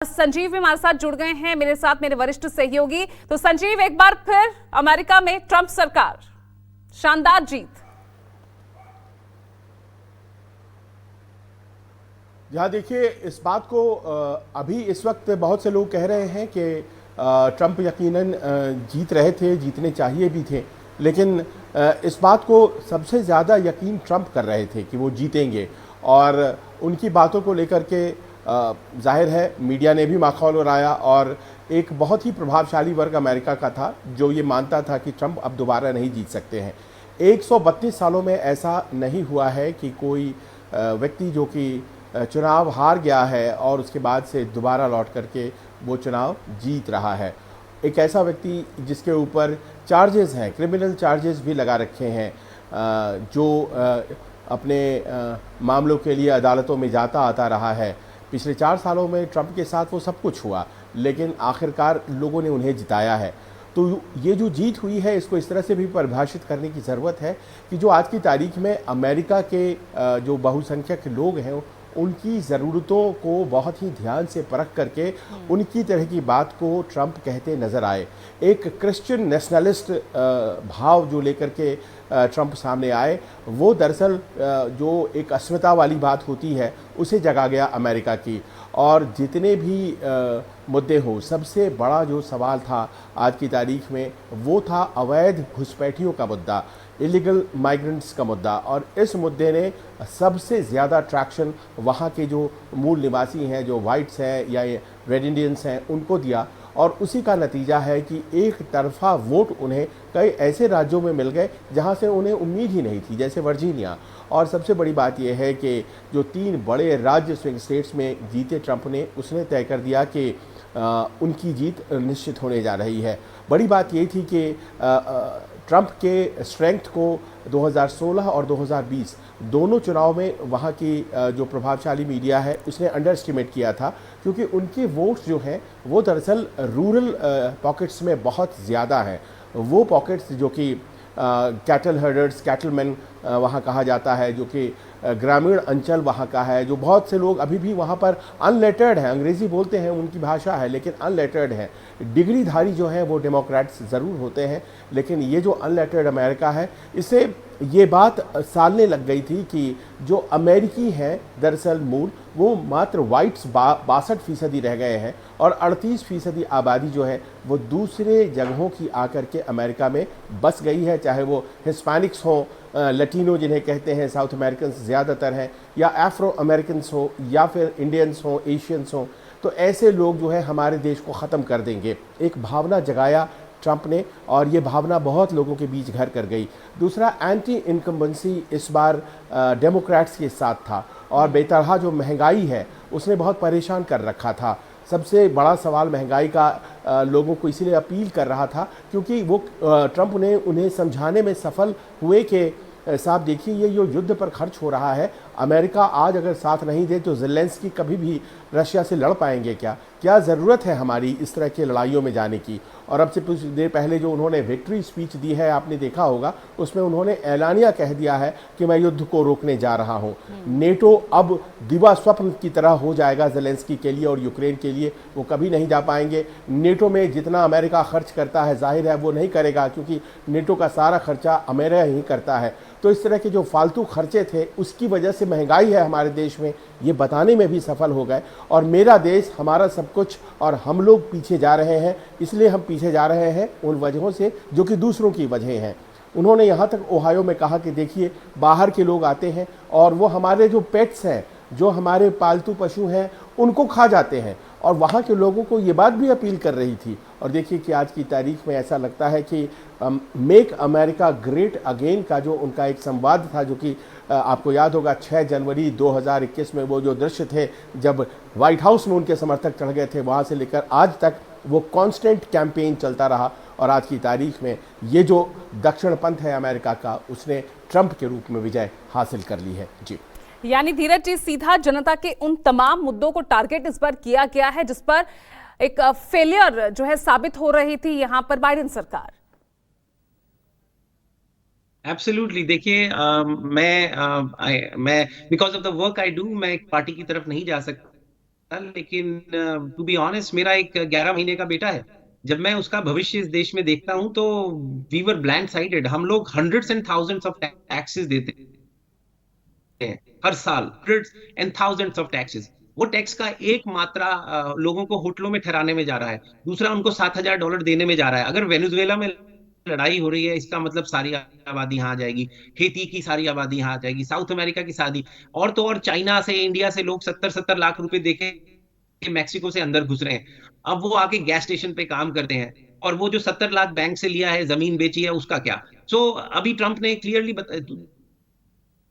संजीव भी हमारे साथ जुड़ गए हैं, मेरे साथ मेरे वरिष्ठ सहयोगी। तो संजीव, एक बार फिर अमेरिका में ट्रंप सरकार, शानदार जीत। यहाँ देखिए, इस बात को अभी इस वक्त बहुत से लोग कह रहे हैं कि ट्रंप यकीनन जीत रहे थे, जीतने चाहिए भी थे, लेकिन इस बात को सबसे ज़्यादा यकीन ट्रंप कर रहे थे कि वो जीतेंगे। और उनकी बातों को लेकर के जाहिर है मीडिया ने भी माखौल उड़ाया, और एक बहुत ही प्रभावशाली वर्ग अमेरिका का था जो ये मानता था कि ट्रंप अब दोबारा नहीं जीत सकते हैं। 132 सालों में ऐसा नहीं हुआ है कि कोई व्यक्ति जो कि चुनाव हार गया है और उसके बाद से दोबारा लौट करके वो चुनाव जीत रहा है। एक ऐसा व्यक्ति जिसके ऊपर चार्जेस हैं, क्रिमिनल चार्जेस भी लगा रखे हैं, जो अपने मामलों के लिए अदालतों में जाता आता रहा है। पिछले 4 सालों में ट्रंप के साथ वो सब कुछ हुआ, लेकिन आखिरकार लोगों ने उन्हें जिताया है। तो ये जो जीत हुई है, इसको इस तरह से भी परिभाषित करने की ज़रूरत है कि जो आज की तारीख में अमेरिका के जो बहुसंख्यक लोग हैं, उनकी ज़रूरतों को बहुत ही ध्यान से परख करके उनकी तरह की बात को ट्रंप कहते नज़र आए। एक क्रिश्चियन नेशनलिस्ट भाव जो लेकर के ट्रंप सामने आए, वो दरअसल जो एक अस्मिता वाली बात होती है उसे जगा गया अमेरिका की। और जितने भी मुद्दे हों, सबसे बड़ा जो सवाल था आज की तारीख में वो था अवैध घुसपैठियों का मुद्दा, इलीगल माइग्रेंट्स का मुद्दा। और इस मुद्दे ने सबसे ज़्यादा ट्रैक्शन वहाँ के जो मूल निवासी हैं, जो वाइट्स हैं या रेड इंडियंस हैं, उनको दिया। और उसी का नतीजा है कि एक तरफा वोट उन्हें कई ऐसे राज्यों में मिल गए जहाँ से उन्हें उम्मीद ही नहीं थी, जैसे वर्जीनिया। और सबसे बड़ी बात यह है कि जो 3 बड़े राज्य स्विंग स्टेट्स में जीते ट्रंप ने, उसने तय कर दिया कि उनकी जीत निश्चित होने जा रही है। बड़ी बात यही थी कि ट्रंप के स्ट्रेंथ को 2016 और 2020 दोनों चुनाव में वहाँ की जो प्रभावशाली मीडिया है उसने अंडर एस्टिमेट किया था, क्योंकि उनके वोट्स जो हैं वो दरअसल रूरल पॉकेट्स में बहुत ज़्यादा हैं। वो पॉकेट्स जो कि कैटल हर्डर्स, कैटलमैन वहाँ कहा जाता है, जो कि ग्रामीण अंचल वहाँ का है, जो बहुत से लोग अभी भी वहाँ पर अनलेटर्ड हैं, अंग्रेज़ी बोलते हैं, उनकी भाषा है, लेकिन अनलेटर्ड हैं। डिग्रीधारी जो हैं वो डेमोक्रेट्स ज़रूर होते हैं, लेकिन ये जो अनलेटर्ड अमेरिका है, इसे ये बात सालने लग गई थी कि जो अमेरिकी हैं दरअसल मूल, वो मात्र वाइट्स 62% रह गए हैं, और 38% आबादी जो है वो दूसरे जगहों की आकर के अमेरिका में बस गई है, चाहे वो हिस्पैनिक्स हों, लटीनो जिन्हें कहते हैं, साउथ अमेरिकन ज़्यादातर हैं, या अफ्रो अमेरिकन हो, या फिर इंडियंस हों, एशियंस हों। तो ऐसे लोग जो है हमारे देश को ख़त्म कर देंगे। एक भावना जगाया ट्रंप ने, और ये भावना बहुत लोगों के बीच घर कर गई। दूसरा, एंटी इनकम्बेंसी इस बार डेमोक्रेट्स के साथ था, और बेतरहा जो महंगाई है उसने बहुत परेशान कर रखा था। सबसे बड़ा सवाल महंगाई का लोगों को इसीलिए अपील कर रहा था क्योंकि वो ट्रंप ने उन्हें समझाने में सफल हुए कि साहब देखिए, ये जो युद्ध पर खर्च हो रहा है, अमेरिका आज अगर साथ नहीं दे तो ज़ेलेंस्की कभी भी रशिया से लड़ पाएंगे क्या ज़रूरत है हमारी इस तरह की लड़ाइयों में जाने की। और अब से कुछ देर पहले जो उन्होंने विक्ट्री स्पीच दी है, आपने देखा होगा, उसमें उन्होंने ऐलानिया कह दिया है कि मैं युद्ध को रोकने जा रहा हूँ। नेटो अब दिवा स्वप्न की तरह हो जाएगा ज़ेलेंस्की के लिए और यूक्रेन के लिए, वो कभी नहीं जा पाएंगे। नेटो में जितना अमेरिका खर्च करता है, जाहिर है वो नहीं करेगा, क्योंकि नेटो का सारा खर्चा अमेरिका ही करता है। तो इस तरह के जो फालतू खर्चे थे, उसकी वजह से महंगाई है हमारे देश में, ये बताने में भी सफल हो गए। और मेरा देश, हमारा सब कुछ, और हम लोग पीछे जा रहे हैं। इसलिए हम पीछे जा रहे हैं उन वजहों से जो कि दूसरों की वजह हैं। उन्होंने यहाँ तक ओहायो में कहा कि देखिए, बाहर के लोग आते हैं और वो हमारे जो पेट्स हैं, जो हमारे पालतू पशु हैं, उनको खा जाते हैं। और वहाँ के लोगों को ये बात भी अपील कर रही थी। और देखिए कि आज की तारीख में ऐसा लगता है कि मेक अमेरिका ग्रेट अगेन का जो उनका एक संवाद था, जो कि आपको याद होगा 6 जनवरी 2021 में वो जो दृश्य थे जब व्हाइट हाउस में उनके समर्थक चढ़ गए थे, वहाँ से लेकर आज तक वो कांस्टेंट कैंपेन चलता रहा। और आज की तारीख में ये जो दक्षिण पंथ है अमेरिका का, उसने ट्रंप के रूप में विजय हासिल कर ली है। जी, यानी धीरज जी, सीधा जनता के उन तमाम मुद्दों को टारगेट इस बार किया गया है जिस पर एक फेलियर जो है साबित हो रही थी यहाँ पर बाइडेन सरकार। एब्सोल्युटली। देखिए, मैं because of the work I do, मैं एक पार्टी की तरफ नहीं जा सकता। लेकिन टू बी ऑनेस्ट मेरा एक 11 महीने का बेटा है। जब मैं उसका भविष्य इस देश में देखता हूं तो वी वर ब्लाइंड साइडेड। हम लोग hundreds and thousands of taxes देते हैं हर साल, hundreds and thousands of taxes. वो टैक्स का एक मात्रा लोगों को होटलों में ठहराने में जा रहा है, दूसरा उनको $7,000 देने में जा रहा है। अगर वेनेजुएला में लड़ाई हो रही है, इसका मतलब सारी आबादी यहाँ आ जाएगी, हेती की सारी आबादी यहाँ आ जाएगी, साउथ अमेरिका की शादी, और तो और चाइना से, इंडिया से लोग 70-70 लाख रुपए देके मैक्सिको से अंदर घुस रहे हैं। अब वो आके गैस स्टेशन पे काम करते हैं, और वो जो 70 लाख बैंक से लिया है, जमीन बेची है, उसका क्या? अभी ट्रंप ने क्लियरली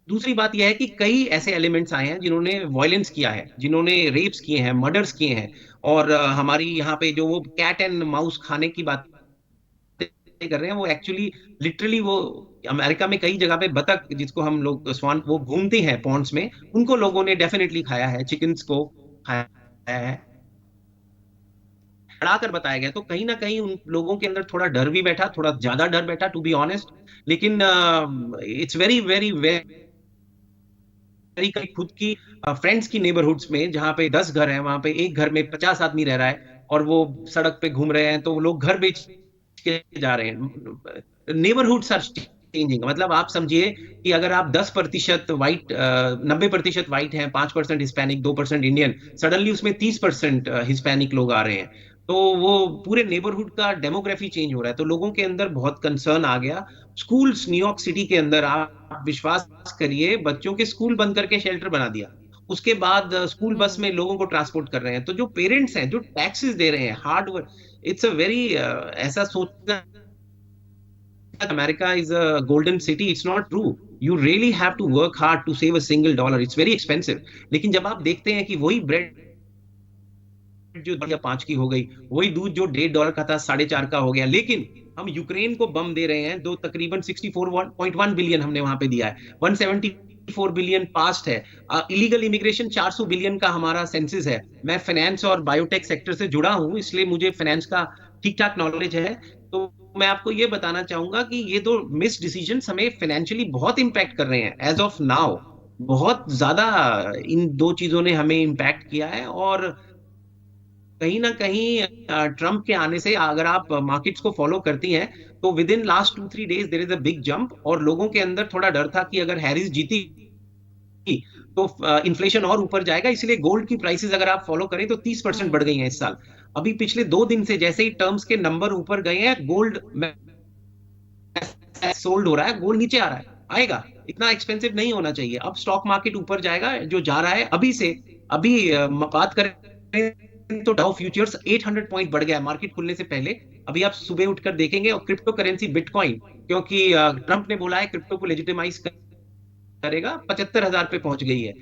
दूसरी बात यह है कि कई ऐसे एलिमेंट्स आए हैं जिन्होंने वायलेंस किया है, जिन्होंने रेप्स किए हैं, मर्डर्स किए हैं, और हमारी यहाँ पे जो वो कैट एंड माउस खाने की बात कर रहे हैं, वो एक्चुअली लिटरली वो अमेरिका में कई जगह पे बतख, जिसको हम लोग स्वान, वो घूमते हैं पॉन्ड्स में, उनको लोगों ने डेफिनेटली खाया है, चिकन्स को खाया है, खड़ा कर बताया गया। तो कहीं ना कहीं उन लोगों के अंदर थोड़ा डर भी बैठा, थोड़ा ज्यादा डर बैठा, टू बी ऑनेस्ट। लेकिन इट्स वेरी वेरी वेरी कई खुद की फ्रेंड्स की नेबरहुड्स में, जहां पे 10 घर हैं, वहां पे एक घर में 50 आदमी रह रहा है, और वो सड़क पे घूम रहे हैं, तो वो लोग घर बेच के जा रहे हैं। Neighbourhoods are changing. मतलब आप समझिए कि अगर आप 10% वाइट, 90% वाइट हैं, 5% हिस्पैनिक, 2% इंडियन, सडनली उसमें 30% हिस्पैनिक लोग आ रहे हैं, तो वो पूरे नेबरहुड का डेमोग्राफी चेंज हो रहा है। तो लोगों के अंदर बहुत कंसर्न आ गया। स्कूल्स न्यूयॉर्क सिटी के अंदर, आप विश्वास करिए, बच्चों के स्कूल बंद करके शेल्टर बना दिया। उसके बाद स्कूल बस में लोगों को ट्रांसपोर्ट कर रहे हैं। तो जो पेरेंट्स हैं, जो टैक्सेस दे रहे हैं, hard work, it's a very, ऐसा सोचना America is a golden city, it's not true. You really have to work hard to save a single dollar. It's very expensive. लेकिन जब आप देखते हैं कि वही ब्रेड जो 5 की हो गई, वही दूध जो $1.5 का था, 4.5 का हो गया, लेकिन हम यूक्रेन को बम दे रहे हैं, दो तकरीबन 64.1 बिलियन हमने वहां पे दिया है, 174 बिलियन पास्ट है। इलीगल इमिग्रेशन 400 बिलियन का हमारा सेंसिस है। मैं फाइनेंस और बायोटेक सेक्टर से जुड़ा हूं, इसलिए मुझे फाइनेंस का ठीक ठाक नॉलेज है। तो मैं आपको ये बताना चाहूंगा कि ये दो मिस डिसीजन हमें फाइनेंशियली बहुत इंपैक्ट कर रहे हैं एज ऑफ नाउ। बहुत ज्यादा इन दो चीजों ने हमें इंपैक्ट किया है, और कहीं ना कहीं ट्रम्प के आने से, अगर आप मार्केट्स को फॉलो करती हैं, तो within last 2-3 days there is a big jump, और लोगों के अंदर थोड़ा डर था कि अगर हैरिस जीती तो इन्फ्लेशन और ऊपर जाएगा। इसलिए गोल्ड की प्राइसेस अगर आप फॉलो करें तो 30% बढ़ गई हैं इस साल। अभी पिछले 2 दिन से जैसे ही टर्म्स के नंबर ऊपर गए हैं, गोल्ड सोल्ड हो रहा है, गोल्ड नीचे आ रहा है, आएगा, इतना एक्सपेंसिव नहीं होना चाहिए। अब स्टॉक मार्केट ऊपर जाएगा, जो जा रहा है अभी से। अभी बात करें तो डाउ फ्यूचर्स 800 पॉइंट बढ़ गया है मार्केट खुलने से पहले। अभी आप सुबह उठकर देखेंगे, और क्रिप्टो करेंसी बिटकॉइन, क्योंकि ट्रंप ने बोला है क्रिप्टो को लेजिटिमाइज करेगा, 75,000 पे पहुंच गई है।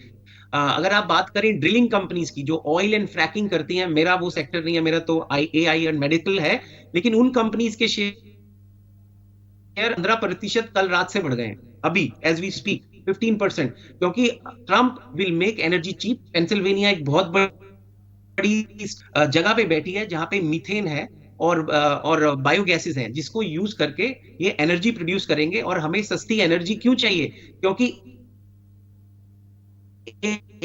अगर आप बात करें ड्रिलिंग कंपनीज की, जो ऑयल एंड फ्रैकिंग करती हैं, मेरा वो सेक्टर नहीं है, मेरा तो AI एंड मेडिकल है, लेकिन उन कंपनीज के शेयर 15% कल रात से बढ़ गए हैं, अभी एज वी स्पीक 15%, क्योंकि Trump will make energy cheap. Pennsylvania एक बहुत बड़ी जगह पे बैठी है, जहां पे मीथेन है और बायोगैसेस हैं, जिसको यूज करके ये एनर्जी प्रोड्यूस करेंगे। और हमें सस्ती एनर्जी क्यों चाहिए? क्योंकि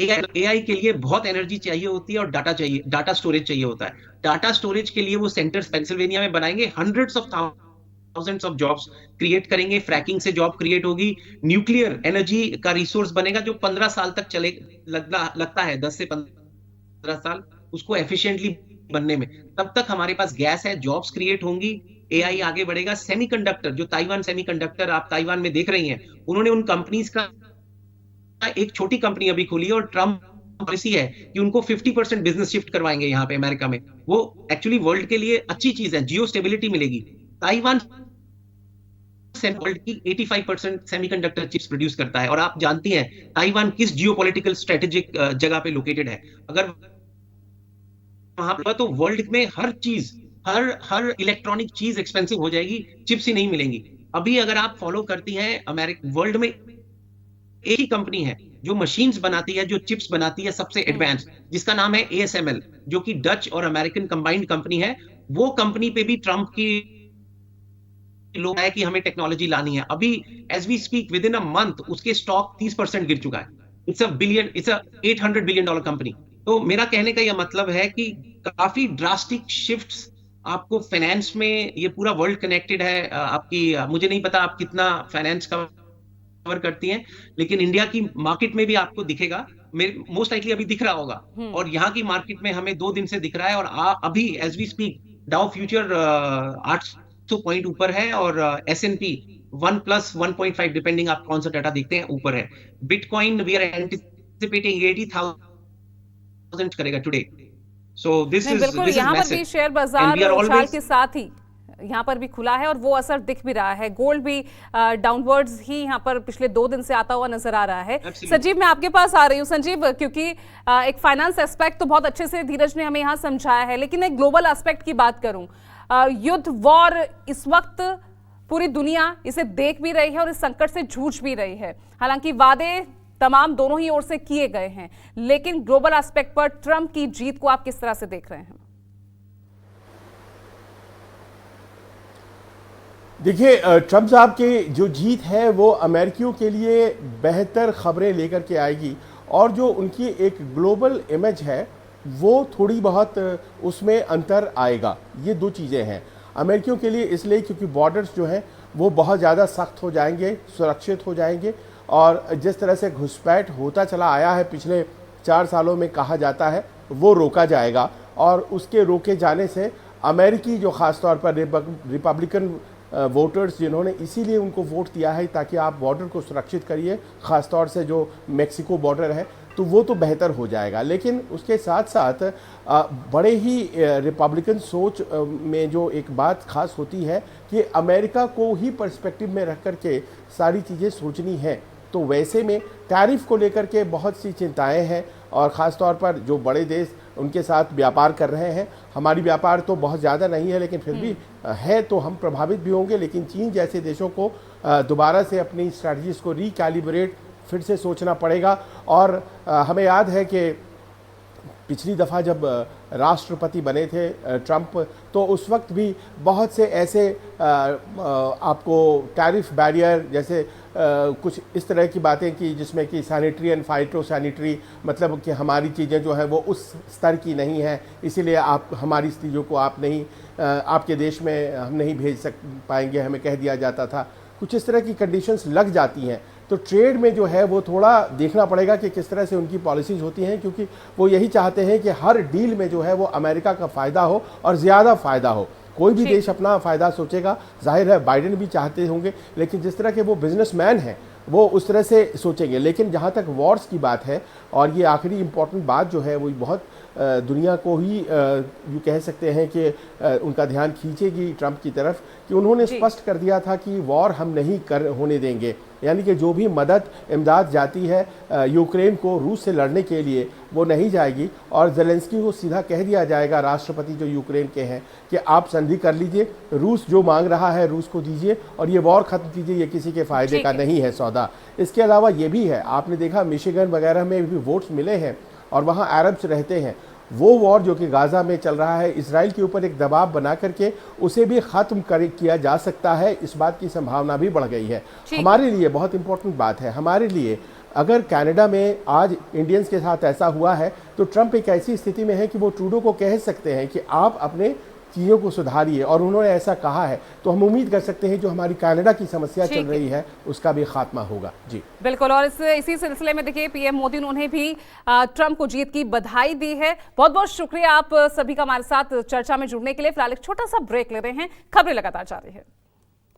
AI के लिए बहुत एनर्जी चाहिए होती है, और डाटा स्टोरेज चाहिए होता है। डाटा स्टोरेज के लिए वो सेंटर्स पेंसिल्वेनिया में बनाएंगे, hundreds of thousands of jobs create करेंगे, फ्रैकिंग से जॉब क्रिएट होगी, न्यूक्लियर एनर्जी का रिसोर्स बनेगा, जो 15 साल तक चले लगता है, 10 से 15 साल उसको एफिशिएंटली बनने में। तब तक हमारे पास गैस है, जॉब्स क्रिएट होंगी, AI आगे बढ़ेगा। सेमीकंडक्टर, जो ताइवान सेमीकंडक्टर आप ताइवान में देख रही हैं, उन्होंने उन कंपनीज का एक छोटी कंपनी अभी खोली है, और ट्रम्प पॉलिसी है कि उनको 50% बिजनेस शिफ्ट करवाएंगे यहाँ पे अमेरिका में। वो एक्चुअली वर्ल्ड के लिए अच्छी चीज है, जियो स्टेबिलिटी मिलेगी। ताइवान वर्ल्ड की 85% सेमीकंडक्टर चिप्स प्रोड्यूस करता है, और आप जानती हैं ताइवान किस जियोपॉलिटिकल स्ट्रेटेजिक जगह पे लोकेटेड है। अगर वहां पर, तो वर्ल्ड में हर चीज, हर इलेक्ट्रॉनिक चीज एक्सपेंसिव हो जाएगी, चिप्स ही नहीं मिलेंगी। अभी अगर आप फॉलो करती हैं, अमेरिका वर्ल्ड में एक ही कंपनी है जो मशीन्स बनाती है, जो चिप्स बनाती है सबसे एडवांस, जिसका नाम है ASML, जो कि डच और अमेरिकन कंबाइंड कंपनी है। वो कंपनी पे भी ट्रंप की लोग है कि हमें टेक्नोलॉजी लानी है। अभी as we speak, within a month उसके स्टॉक 30% गिर चुका है। It's a $800 billion company. तो मेरा कहने का यह मतलब है कि काफी ड्रास्टिक शिफ्ट्स आपको फाइनेंस में, ये पूरा वर्ल्ड कनेक्टेड है। मुझे नहीं पता आप कितना फाइनेंस कवर करती हैं, लेकिन इंडिया की मार्केट में भी आपको दिखेगा, मोस्ट लाइकली अभी दिख रहा होगा। और यहाँ की मार्केट में हमें 2 दिन से दिख रहा है, और अभी as we speak Dow future 800 point ऊपर है, और S&P 1+1.5 डिपेंडिंग आप कौन सा डाटा देखते हैं ऊपर है। बिटकॉइन वी आर एंटिसिपेटिंग 80,000 करेगा टुडे। सो दिस नहीं, इज बिल्कुल, दिस इज यहाँ पर भी मैसिव शेयर एंड बाजार वी आर उछाल ऑलवेज। के साथ ही यहाँ पर भी खुला है और वो असर दिख भी रहा है। गोल्ड भी डाउनवर्ड्स ही यहाँ पर पिछले 2 दिन से आता हुआ नजर आ रहा है। संजीव, मैं आपके पास आ रही हूँ। संजीव, क्योंकि एक फाइनेंस एस्पेक्ट तो बहुत अच्छे से धीरज ने हमें यहाँ समझाया है, लेकिन एक ग्लोबल एस्पेक्ट की बात करूँ, युद्ध, वॉर, इस वक्त पूरी दुनिया इसे देख भी रही है और इस संकट से जूझ भी रही है। हालांकि वादे तमाम दोनों ही ओर से किए गए हैं, लेकिन ग्लोबल एस्पेक्ट पर ट्रंप की जीत को आप किस तरह से देख रहे हैं? देखिए, ट्रंप साहब की जो जीत है वो अमेरिकियों के लिए बेहतर खबरें लेकर के आएगी, और जो उनकी एक ग्लोबल इमेज है वो थोड़ी बहुत उसमें अंतर आएगा। ये दो चीज़ें हैं अमेरिकियों के लिए, इसलिए क्योंकि बॉर्डर्स जो हैं वो बहुत ज़्यादा सख्त हो जाएंगे, सुरक्षित हो जाएंगे, और जिस तरह से घुसपैठ होता चला आया है पिछले 4 सालों में कहा जाता है, वो रोका जाएगा। और उसके रोके जाने से अमेरिकी जो ख़ास तौर पर रिपब्लिकन वोटर्स जिन्होंने इसीलिए उनको वोट दिया है ताकि आप बॉर्डर को सुरक्षित करिए, ख़ास तौर से जो मेक्सिको बॉर्डर है, तो वो तो बेहतर हो जाएगा। लेकिन उसके साथ साथ बड़े ही रिपब्लिकन सोच में जो एक बात खास होती है कि अमेरिका को ही पर्सपेक्टिव में रख कर के सारी चीज़ें सोचनी है। तो वैसे में टैरिफ को लेकर के बहुत सी चिंताएं हैं, और ख़ास तौर पर जो बड़े देश उनके साथ व्यापार कर रहे हैं। हमारी व्यापार तो बहुत ज़्यादा नहीं है, लेकिन फिर भी है, तो हम प्रभावित भी होंगे। लेकिन चीन जैसे देशों को दोबारा से अपनी स्ट्रैटेजीज को रिकैलिब्रेट फिर से सोचना पड़ेगा। और हमें याद है कि पिछली दफ़ा जब राष्ट्रपति बने थे ट्रंप, तो उस वक्त भी बहुत से ऐसे आपको टैरिफ बैरियर जैसे कुछ इस तरह की बातें की जिसमें कि सैनिटरी एंड फाइटो सैनिटरी, मतलब कि हमारी चीज़ें जो हैं वो उस स्तर की नहीं है, इसीलिए आप हमारी चीज़ों को आप नहीं आपके देश में हम नहीं भेज पाएंगे, हमें कह दिया जाता था। कुछ इस तरह की कंडीशंस लग जाती हैं। तो ट्रेड में जो है वो थोड़ा देखना पड़ेगा कि किस तरह से उनकी पॉलिसीज़ होती हैं, क्योंकि वो यही चाहते हैं कि हर डील में जो है वो अमेरिका का फ़ायदा हो और ज़्यादा फ़ायदा हो। कोई भी देश अपना फ़ायदा सोचेगा, जाहिर है बाइडेन भी चाहते होंगे, लेकिन जिस तरह के वो बिजनेसमैन हैं वो उस तरह से सोचेंगे। लेकिन जहाँ तक वॉर्स की बात है, और ये आखिरी इम्पोर्टेंट बात जो है वो बहुत दुनिया को ही यूँ कह सकते हैं कि उनका ध्यान खींचेगी ट्रंप की तरफ, कि उन्होंने स्पष्ट कर दिया था कि वॉर हम नहीं होने देंगे। यानी कि जो भी मदद इमदाद जाती है यूक्रेन को रूस से लड़ने के लिए, वो नहीं जाएगी। और ज़ेलेंस्की को सीधा कह दिया जाएगा, राष्ट्रपति जो यूक्रेन के हैं, कि आप संधि कर लीजिए, रूस जो मांग रहा है रूस को दीजिए, और ये वॉर ख़त्म कीजिए, ये किसी के फ़ायदे का नहीं है सौदा। इसके अलावा ये भी है, आपने देखा मिशिगन वगैरह में भी वोट्स मिले हैं, और वहाँ अरब्स रहते हैं। वो वॉर जो कि गाज़ा में चल रहा है, इसराइल के ऊपर एक दबाव बना करके उसे भी ख़त्म किया जा सकता है, इस बात की संभावना भी बढ़ गई है। हमारे लिए बहुत इंपॉर्टेंट बात है, हमारे लिए अगर कनाडा में आज इंडियंस के साथ ऐसा हुआ है, तो ट्रंप एक ऐसी स्थिति में है कि वो ट्रूडो को कह सकते हैं कि आप अपने चीज़ों को सुधारिए, और उन्होंने ऐसा कहा है, तो हम उम्मीद कर सकते हैं जो हमारी कनाडा की समस्या चल रही है उसका भी खात्मा होगा। जी बिल्कुल। और इसी सिलसिले में देखिए पीएम मोदी उन्होंने भी ट्रंप को जीत की बधाई दी है। बहुत बहुत शुक्रिया आप सभी का हमारे साथ चर्चा में जुड़ने के लिए। फिलहाल एक छोटा सा ब्रेक ले रहे हैं, खबरें लगातार जारी है।